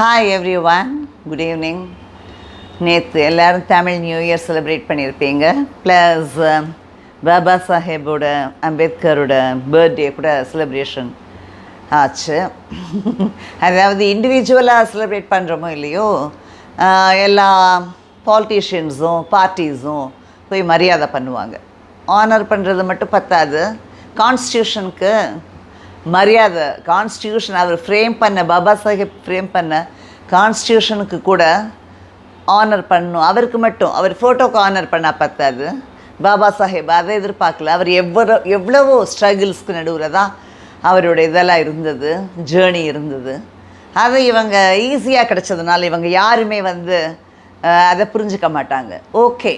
Hi every one, good evening. நேற்று எல்லோரும் Tamil new year celebrate பண்ணியிருப்பீங்க. ப்ளஸ் பாபா சாஹேபோட அம்பேத்கரோட பர்த்டே கூட செலிப்ரேஷன் ஆச்சு. அதாவது இண்டிவிஜுவலாக செலிப்ரேட் பண்ணுறோமோ இல்லையோ, எல்லா பாலிட்டிஷியன்ஸும் பார்ட்டிஸும் போய் மரியாதை பண்ணுவாங்க. ஆனர் பண்ணுறது மட்டும் பத்தாது, கான்ஸ்டியூஷனுக்கு மரியாதை, கான்ஸ்டியூஷன் அவர் ஃப்ரேம் பண்ண, பாபா சாஹேப் ஃப்ரேம் பண்ண கான்ஸ்டியூஷனுக்கு கூட ஆனர் பண்ணணும். அவருக்கு மட்டும், அவர் ஃபோட்டோக்கு ஆனர் பண்ணால் பத்தாது. பாபா சாஹேப் அதை எதிர்பார்க்கல. அவர் எவ்வளவோ ஸ்ட்ரகிள்ஸ்க்கு நடுவில் தான் அவரோட இதெல்லாம் இருந்தது, ஜேர்னி இருந்தது. அதை இவங்க ஈஸியாக கிடச்சதுனால இவங்க யாருமே அதை புரிஞ்சிக்க மாட்டாங்க. ஓகே,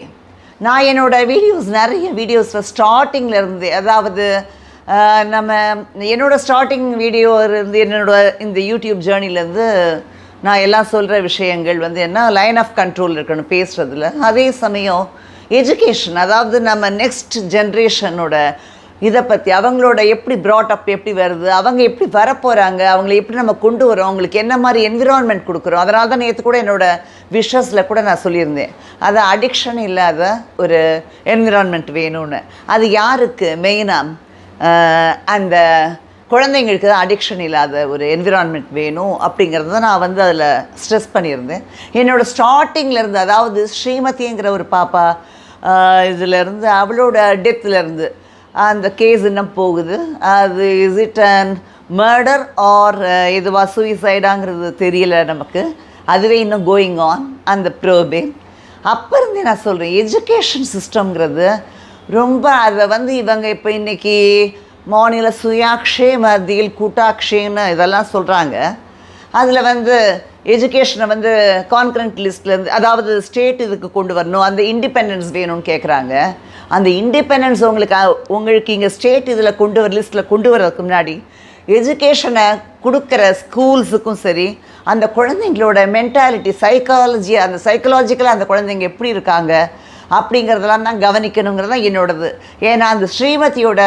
நான் என்னோடய நிறைய வீடியோஸில் ஸ்டார்டிங்கில் இருந்து, அதாவது என்னோடய ஸ்டார்டிங் வீடியோ இருந்து, இந்த யூடியூப் ஜேர்னிலேருந்து நான் எல்லாம் சொல்கிற விஷயங்கள் என்ன, லைன் ஆஃப் கண்ட்ரோல் இருக்கணும் பேசுகிறதுல. அதே சமயம் எஜுகேஷன், அதாவது நம்ம நெக்ஸ்ட் ஜென்ரேஷனோட இதை பற்றி, அவங்களோட எப்படி ப்ராட்டப் எப்படி வருது, அவங்க எப்படி வரப்போகிறாங்க, அவங்கள எப்படி நம்ம கொண்டு வரோம், அவங்களுக்கு என்ன மாதிரி என்விரான்மெண்ட் கொடுக்குறோம். அதனால தான் நேற்று கூட என்னோடய விஷஸில் கூட நான் சொல்லியிருந்தேன், அது அடிக்ஷன் இல்லாத ஒரு என்விரான்மெண்ட் வேணும்னு. அது யாருக்கு மெயினாக, அந்த குழந்தைங்களுக்கு தான் அடிக்ஷன் இல்லாத ஒரு என்விரான்மெண்ட் வேணும் அப்படிங்கிறத நான் அதில் ஸ்ட்ரெஸ் பண்ணியிருந்தேன். என்னோடய ஸ்டார்டிங்கிலேருந்து, அதாவது ஸ்ரீமதிங்கிற ஒரு பாப்பா இதிலேருந்து, அவளோட டெத்துலேருந்து அந்த கேஸ் இன்னும் போகுது. அது is it and murder or இதுவா சூசைடாங்கிறது தெரியல நமக்கு. அதுவே இன்னும் கோயிங் ஆன் அந்த ப்ரோபே. அப்போ இருந்தே நான் சொல்கிறேன், எஜுகேஷன் சிஸ்டம்ங்கிறது ரொம்ப அதை இவங்க இப்போ இன்றைக்கி மாநில சுயாட்சே மத்தியில் கூட்டாட்சேன்னு இதெல்லாம் சொல்கிறாங்க. அதில் எஜுகேஷனை கான்கரண்ட் லிஸ்ட்லேருந்து, அதாவது ஸ்டேட் இதுக்கு கொண்டு வரணும், அந்த இண்டிபெண்டன்ஸ் வேணும்னு கேட்குறாங்க. அந்த இண்டிபெண்டன்ஸ் உங்களுக்கு இங்கே ஸ்டேட் இதில் கொண்டு வர லிஸ்ட்டில் கொண்டு வரதுக்கு முன்னாடி எஜுகேஷனை கொடுக்குற ஸ்கூல்ஸுக்கும் சரி, அந்த குழந்தைங்களோட மென்டாலிட்டி, சைக்காலஜி, அந்த சைக்கலாஜிக்கலாக அந்த குழந்தைங்க எப்படி இருக்காங்க அப்படிங்கிறதெல்லாம் தான் கவனிக்கணுங்கிறது தான் என்னோடது. ஏன்னா அந்த ஸ்ரீமதியோட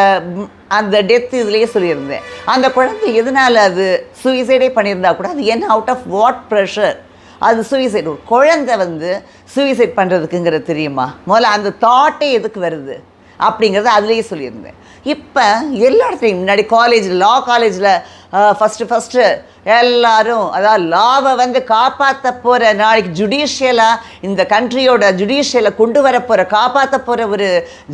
அந்த டெத் இதுலேயே சொல்லியிருந்தேன், அந்த குழந்தை எதனால் அது சூசைடே பண்ணியிருந்தா கூட அது என்ன, அவுட் ஆஃப் வாட் ப்ரெஷர் அது சூசைட். ஒரு குழந்தை சூசைட் பண்ணுறதுக்குங்கிறது தெரியுமா? முதல்ல அந்த தாட்டே எதுக்கு வருது அப்படிங்கிறத அதுலேயே சொல்லியிருந்தேன். இப்போ எல்லா இடத்துலையும், முன்னாடி காலேஜில், லா காலேஜில் ஃபஸ்ட்டு எல்லோரும், அதாவது லாவை காப்பாற்ற போகிற, நாளைக்கு ஜுடிஷியலாக இந்த கண்ட்ரியோட ஜுடிஷியலை கொண்டு வர போகிற, காப்பாற்ற போகிற ஒரு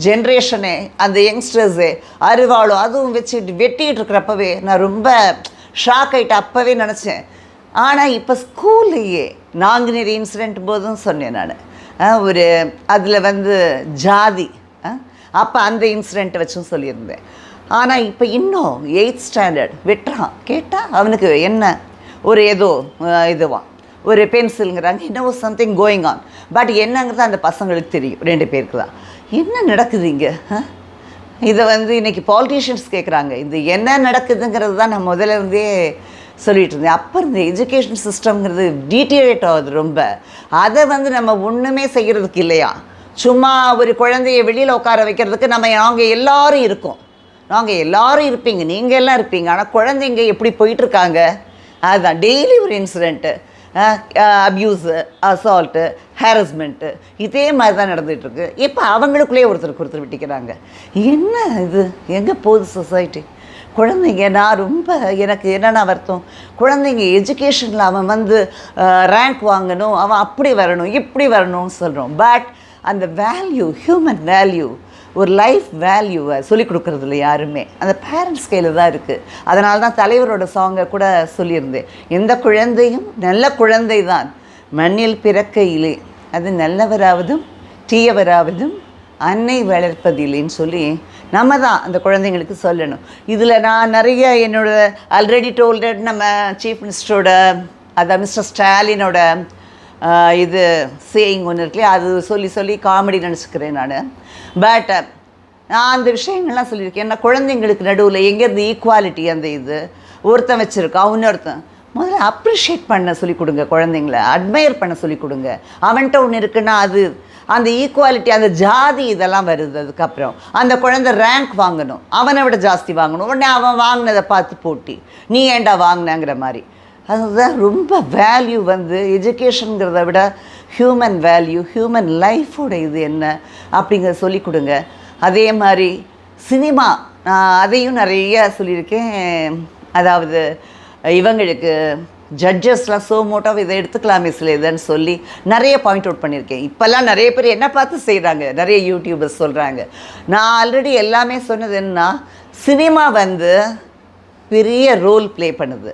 ஜென்ரேஷனே, அந்த யங்ஸ்டர்ஸே அறிவாளும் அதுவும் வச்சுட்டு வெட்டிகிட்டு இருக்கிறப்பவே நான் ரொம்ப ஷாக் ஆகிட்டு அப்போவே நினச்சேன். ஆனால் இப்போ ஸ்கூல்லையே நாங்குநேரி இன்சிடெண்ட் போதும் சொன்னேன் நான், ஒரு அதில் ஜாதி, அப்போ அந்த இன்சிடெண்ட்டை வச்சும் சொல்லியிருந்தேன். ஆனால் இப்போ இன்னும் 8th ஸ்டாண்டர்ட் வெட்டுறான். கேட்டால் அவனுக்கு என்ன, ஒரு ஏதோ இதுவான், ஒரு பென்சிலுங்கிறாங்க, இன்னும் சம்திங் கோயிங் ஆன். பட் என்னங்கிறது அந்த பசங்களுக்கு தெரியும், 2 பேருக்கு தான். என்ன நடக்குது இங்கே? இதை இன்றைக்கி பாலிட்டிஷியன்ஸ் கேட்குறாங்க. இது என்ன நடக்குதுங்கிறது தான் நான் முதல்ல இருந்தே சொல்லிகிட்டு இருந்தேன். அப்போ இந்த எஜுகேஷன் சிஸ்டம்ங்கிறது டீட்டெயிலேட் ஆகுது ரொம்ப. அதை நம்ம ஒன்றுமே செய்கிறதுக்கு இல்லையா, சும்மா ஒரு குழந்தைய வெளியில் உட்கார வைக்கிறதுக்கு நாங்கள் எல்லோரும் இருக்கோம், நாங்கள் எல்லோரும் இருப்பீங்க, நீங்கள் எல்லாம் இருப்பீங்க. ஆனால் குழந்தைங்க எப்படி போயிட்டுருக்காங்க, அதுதான் டெய்லி ஒரு இன்சிடெண்ட்டு, அப்யூஸு, அசால்ட்டு, ஹாரஸ்மெண்ட்டு, இதே மாதிரி தான் நடந்துகிட்ருக்கு. இப்போ அவங்களுக்குள்ளே ஒருத்தர் விட்டிக்கிறாங்க. என்ன இது, எங்கே போகுது சொசைட்டி? குழந்தைங்க, நான் ரொம்ப எனக்கு என்னென்ன வருத்தம், குழந்தைங்க எஜுகேஷனில் அவன் ரேங்க் வாங்கணும், அவன் அப்படி வரணும் இப்படி வரணும்னு சொல்கிறோம். பட் அந்த வேல்யூ, ஹியூமன் வேல்யூ, ஒரு லைஃப் வேல்யூவை சொல்லிக் கொடுக்குறதில்ல யாருமே. அந்த பேரண்ட்ஸ் கையில் தான் இருக்குது. அதனால தான் தலைவரோட சாங்கை கூட சொல்லியிருந்தேன், எந்த குழந்தையும் நல்ல குழந்தை தான் மண்ணில் பிறக்கையிலே, அது நல்லவராவதும் தீயவராவதும் அன்னை வளர்ப்பதில்லைன்னு சொல்லி நம்ம தான் அந்த குழந்தைங்களுக்கு சொல்லணும். இதில் நான் நிறைய என்னோட ஆல்ரெடி டோல்டட், நம்ம சீஃப் மினிஸ்டரோட, அதான் மிஸ்டர் ஸ்டாலினோட இது சேயிங் ஒன்று இருக்குல்லையே, அது சொல்லி காமெடி நினச்சிக்கிறேன் நான். பட் நான் அந்த விஷயங்கள்லாம் சொல்லியிருக்கேன். ஏன்னா குழந்தைங்களுக்கு நடுவில் எங்கேருந்து ஈக்குவாலிட்டி, அந்த இது ஒருத்தன் வச்சுருக்கான், இன்னொருத்தன் முதல்ல அப்ரிஷியேட் பண்ண சொல்லிக் கொடுங்க, குழந்தைங்கள அட்மையர் பண்ண சொல்லிக் கொடுங்க. அவன்கிட்ட ஒன்று இருக்குன்னா அது அந்த ஈக்குவாலிட்டி, அந்த ஜாதி இதெல்லாம் வருது. அதுக்கப்புறம் அந்த குழந்தை ரேங்க் வாங்கணும், அவனை விட ஜாஸ்தி வாங்கணும், உடனே அவன் வாங்கினதை பார்த்து போட்டி, நீ ஏண்டா வாங்கினங்கிற மாதிரி. அதுதான் ரொம்ப வேல்யூ வந்து எஜுகேஷனுங்கிறத விட ஹியூமன் வேல்யூ, ஹியூமன் லைஃபோட இது என்ன அப்படிங்கிறத சொல்லிக் கொடுங்க. அதே மாதிரி சினிமா, நான் அதையும் நிறைய சொல்லியிருக்கேன். அதாவது இவங்களுக்கு ஜட்ஜஸ்லாம் ஸோ மோட்டாக இதை எடுத்துக்கலாமே சில இதுன்னு சொல்லி நிறைய பாயிண்ட் அவுட் பண்ணியிருக்கேன். இப்போல்லாம் நிறைய பேர் என்ன பார்த்து செய்கிறாங்க, நிறைய யூடியூபர்ஸ் சொல்கிறாங்க. நான் ஆல்ரெடி எல்லாமே சொன்னது என்னன்னா, சினிமா வந்து பெரிய ரோல் ப்ளே பண்ணுது.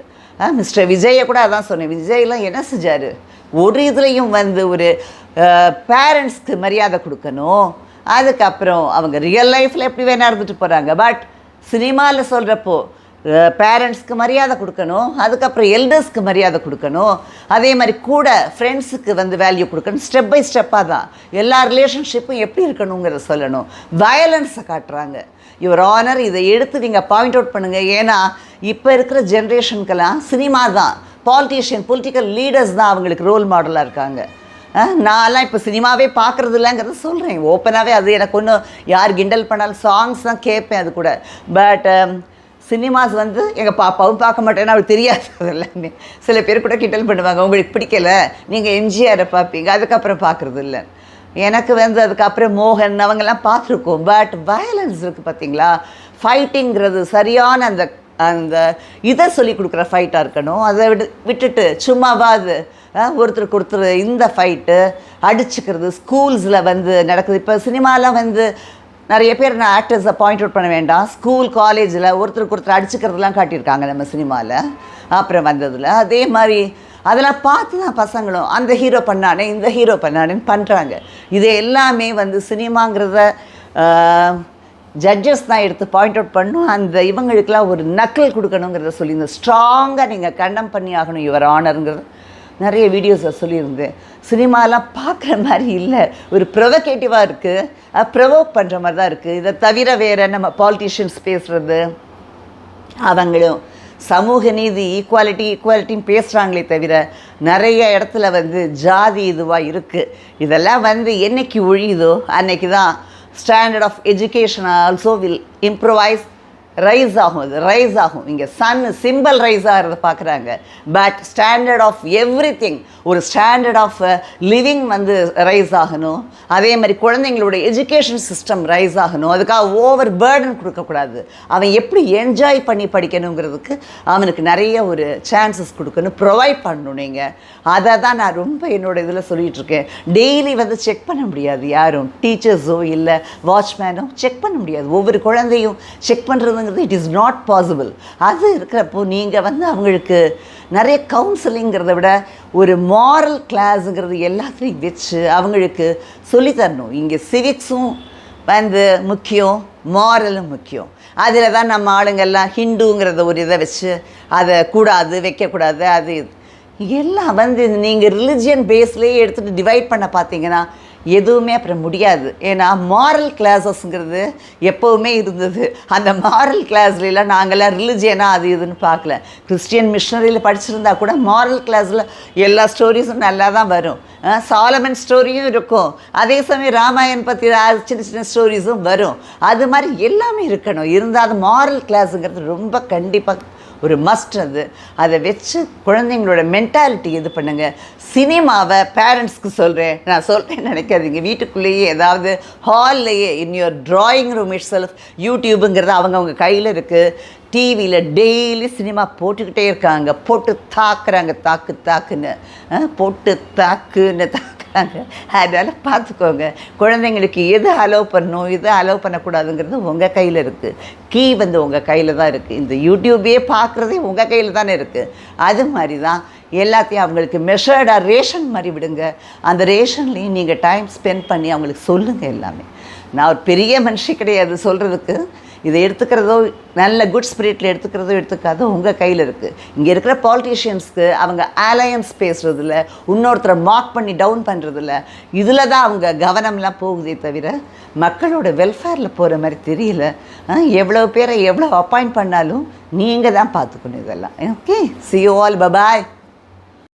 மிஸ்டர் விஜயை கூட அதான் சொன்னேன். விஜய்லாம் என்ன செஞ்சார், ஒரு இதுலேயும் வந்து ஒரு பேரண்ட்ஸ்க்கு மரியாதை கொடுக்கணும். அதுக்கப்புறம் அவங்க ரியல் லைஃப்பில் எப்படி வேணா இருந்துட்டு போகிறாங்க, பட் சினிமாவில் சொல்கிறப்போ பேரண்ட்ஸ்க்கு மரியாதை கொடுக்கணும், அதுக்கப்புறம் எல்டர்ஸ்க்கு மரியாதை கொடுக்கணும், அதே மாதிரி கூட ஃப்ரெண்ட்ஸுக்கு வந்து வேல்யூ கொடுக்கணும். ஸ்டெப் பை ஸ்டெப்பாக தான் எல்லா ரிலேஷன்ஷிப்பும் எப்படி இருக்கணுங்கிறத சொல்லணும். வயலன்ஸை காட்டுறாங்க. யுவர் ஆனர், இதை எடுத்து நீங்கள் பாயிண்ட் அவுட் பண்ணுங்கள். ஏன்னா இப்போ இருக்கிற ஜென்ரேஷனுக்கெல்லாம் சினிமா தான், பொலிட்டிக்கல் லீடர்ஸ் தான் அவங்களுக்கு ரோல் மாடலாக இருக்காங்க. நான்லாம் இப்போ சினிமாவே பார்க்குறது இல்லைங்கிறத சொல்கிறேன் ஓப்பனாகவே. அது எனக்கு ஒன்றும் யார் கிண்டல் பண்ணாலும் சாங்ஸ் தான் கேட்பேன் அது கூட. பட் சினிமாஸ் வந்து எங்கள் பாப்பாவும் பார்க்க மாட்டேன்னு அவளுக்கு தெரியாது. அது எல்லாமே சில பேர் கூட கிண்டல் பண்ணுவாங்க, உங்களுக்கு பிடிக்கலை, நீங்கள் எம்ஜிஆரை பார்ப்பீங்க, அதுக்கப்புறம் பார்க்குறது இல்லை. எனக்கு வந்து அதுக்கப்புறம் மோகன் அவங்கெல்லாம் பார்த்துருக்கோம். பட் வயலன்ஸ் இருக்குது பார்த்தீங்களா, ஃபைட்டிங்கிறது சரியான அந்த அந்த இதை சொல்லி கொடுக்குற ஃபைட்டாக இருக்கணும். அதை விட்டுட்டு சும்மாவாது ஒருத்தருக்கு ஒருத்தர் இந்த ஃபைட்டு அடிச்சுக்கிறது ஸ்கூல்ஸில் வந்து நடக்குது. இப்போ சினிமாலாம் வந்து நிறைய பேர் நான் ஆக்டர்ஸை பாயிண்ட் அவுட் பண்ண வேண்டாம், ஸ்கூல் காலேஜில் ஒருத்தருக்கு ஒருத்தர் அடிச்சுக்கிறதுலாம் காட்டியிருக்காங்க நம்ம சினிமாவில் அப்புறம் வந்ததில். அதே மாதிரி அதெல்லாம் பார்த்து தான் பசங்களும் அந்த ஹீரோ பண்ணானே இந்த ஹீரோ பண்ணானேன்னு பண்ணுறாங்க. இது எல்லாமே வந்து சினிமாங்கிறத ஜட்ஜஸ் தான் எடுத்து பாயிண்ட் அவுட் பண்ணணும். அந்த இவங்களுக்கெல்லாம் ஒரு நக்கல் கொடுக்கணுங்கிறத சொல்லியிருந்தேன். ஸ்ட்ராங்காக நீங்கள் கண்டம் பண்ணி ஆகணும் யுவர் ஆனருங்கிறது நிறைய வீடியோஸை சொல்லியிருந்தேன். சினிமாலாம் பார்க்குற மாதிரி இல்லை, ஒரு ப்ரொவகேட்டிவாக இருக்குது, ப்ரொவோக் பண்ணுற மாதிரி தான் இருக்குது. இதை தவிர வேறு நம்ம பாலிட்டிஷியன்ஸ் பேசுகிறது, அவங்களும் சமூக நீதி ஈக்குவாலிட்டின்னு பேசுகிறாங்களே தவிர நிறைய இடத்துல வந்து ஜாதி இதுவாக இருக்குது. இதெல்லாம் வந்து என்னைக்கு ஒழியுதோ அன்னைக்கு தான் standard of education also will improvise, rise ஆகும். அது ரைஸ் ஆகும். இங்கே சன் சிம்பிள் ரைஸ் ஆகிறத பார்க்குறாங்க. But standard of everything, ஒரு ஸ்டாண்டர்ட் ஆஃப் லிவிங் வந்து ரைஸ் ஆகணும். அதே மாதிரி குழந்தைங்களோட எஜுகேஷன் சிஸ்டம் ரைஸ் ஆகணும். அதுக்காக ஓவர் பேர்டன் கொடுக்கக்கூடாது. அவன் எப்படி என்ஜாய் பண்ணி படிக்கணுங்கிறதுக்கு அவனுக்கு நிறைய ஒரு சான்சஸ் கொடுக்கணும், ப்ரொவைட் பண்ணணும். நீங்கள் அதை தான் நான் ரொம்ப என்னோடய இதில் சொல்லிகிட்ருக்கேன். டெய்லி வந்து செக் பண்ண முடியாது, யாரும் டீச்சர்ஸோ இல்லை வாட்ச்மேனோ செக் பண்ண முடியாது. ஒவ்வொரு குழந்தையும் செக் பண்ணுறது இட் இஸ் நாட் பாசிபிள். அது இருக்கிறப்போ நீங்கள் வந்து அவங்களுக்கு நிறைய கவுன்சிலிங்கிறத விட ஒரு மாரல் கிளாஸுங்கிறது எல்லாத்தையும் வச்சு அவங்களுக்கு சொல்லித்தரணும். இங்கே சிவிக்ஸும் வந்து முக்கியம், மாரலும் முக்கியம். அதில் தான் நம்ம ஆளுங்கள்லாம் ஹிந்துங்கிறத ஒரு இதை வச்சு அதை கூடாது வைக்கக்கூடாது அது எல்லாம் வந்து நீங்கள் ரிலிஜியன் பேஸ்லேயே எடுத்துகிட்டு டிவைட் பண்ண பார்த்தீங்கன்னா எதுவுமே அப்புறம் முடியாது. ஏன்னா மாரல் கிளாஸஸ்ங்கிறது எப்போவுமே இருந்தது. அந்த மாரல் கிளாஸ்லாம் நாங்கள்லாம் ரிலிஜியனாக அது இதுன்னு பார்க்கல. கிறிஸ்டியன் மிஷனரியில் படிச்சிருந்தா கூட மாரல் கிளாஸில் எல்லா ஸ்டோரிஸும் நல்லா தான் வரும். சாலமன் ஸ்டோரியும் இருக்கும், அதே சமயம் ராமாயண் பற்றி சின்ன சின்ன ஸ்டோரிஸும் வரும். அது மாதிரி எல்லாமே இருக்கணும். இருந்தால் அது மாரல் கிளாஸுங்கிறது ரொம்ப கண்டிப்பாக ஒரு மஸ்ட். அதை வச்சு குழந்தைங்களோட மென்டாலிட்டி இது பண்ணுங்கள். சினிமாவை பேரண்ட்ஸ்க்கு சொல்கிறேன், நான் சொல்கிறேன்னு நினைக்காதீங்க. வீட்டுக்குள்ளேயே ஏதாவது ஹால்லையே in your drawing room itself யூடியூபுங்கிறது அவங்கவுங்க கையில் இருக்குது. டிவியில் டெய்லி சினிமா போட்டுக்கிட்டே இருக்காங்க, போட்டு தாக்குறாங்க, தாக்குன்னு போட்டு தாக்குன்னு அதனால் பார்த்துக்கோங்க. குழந்தைங்களுக்கு எது அலோவ் பண்ணணும் எது அலோவ் பண்ணக்கூடாதுங்கிறது உங்கள் கையில் இருக்குது. கீ வந்து உங்கள் கையில் தான் இருக்குது. இந்த யூடியூபே பார்க்குறதே உங்கள் கையில் தானே இருக்குது. அது மாதிரி தான் எல்லாத்தையும் அவங்களுக்கு மெஷர்டாக ரேஷன் மாதிரி விடுங்க. அந்த ரேஷன்லேயும் நீங்கள் டைம் ஸ்பெண்ட் பண்ணி அவங்களுக்கு சொல்லுங்கள் எல்லாமே. நான் ஒரு பெரிய மனுஷி கிடையாது சொல்கிறதுக்கு. இதை எடுத்துக்கிறதோ நல்ல குட் ஸ்பிரிட்டில் எடுத்துக்காதோ உங்கள் கையில் இருக்குது. இங்கே இருக்கிற பாலிட்டிஷியன்ஸ்க்கு அவங்க அலையன்ஸ் பேசுகிறதில்ல, இன்னொருத்தரை மார்க் பண்ணி டவுன் பண்ணுறதில்ல, இதில் தான் அவங்க கவனம்லாம் போகுதே தவிர மக்களோட வெல்ஃபேரில் போகிற மாதிரி தெரியல. எவ்வளோ பேரை எவ்வளோ அப்பாயிண்ட் பண்ணாலும் நீங்கள் தான் பார்த்துக்கணும் இதெல்லாம். Okay, see you all, bye bye.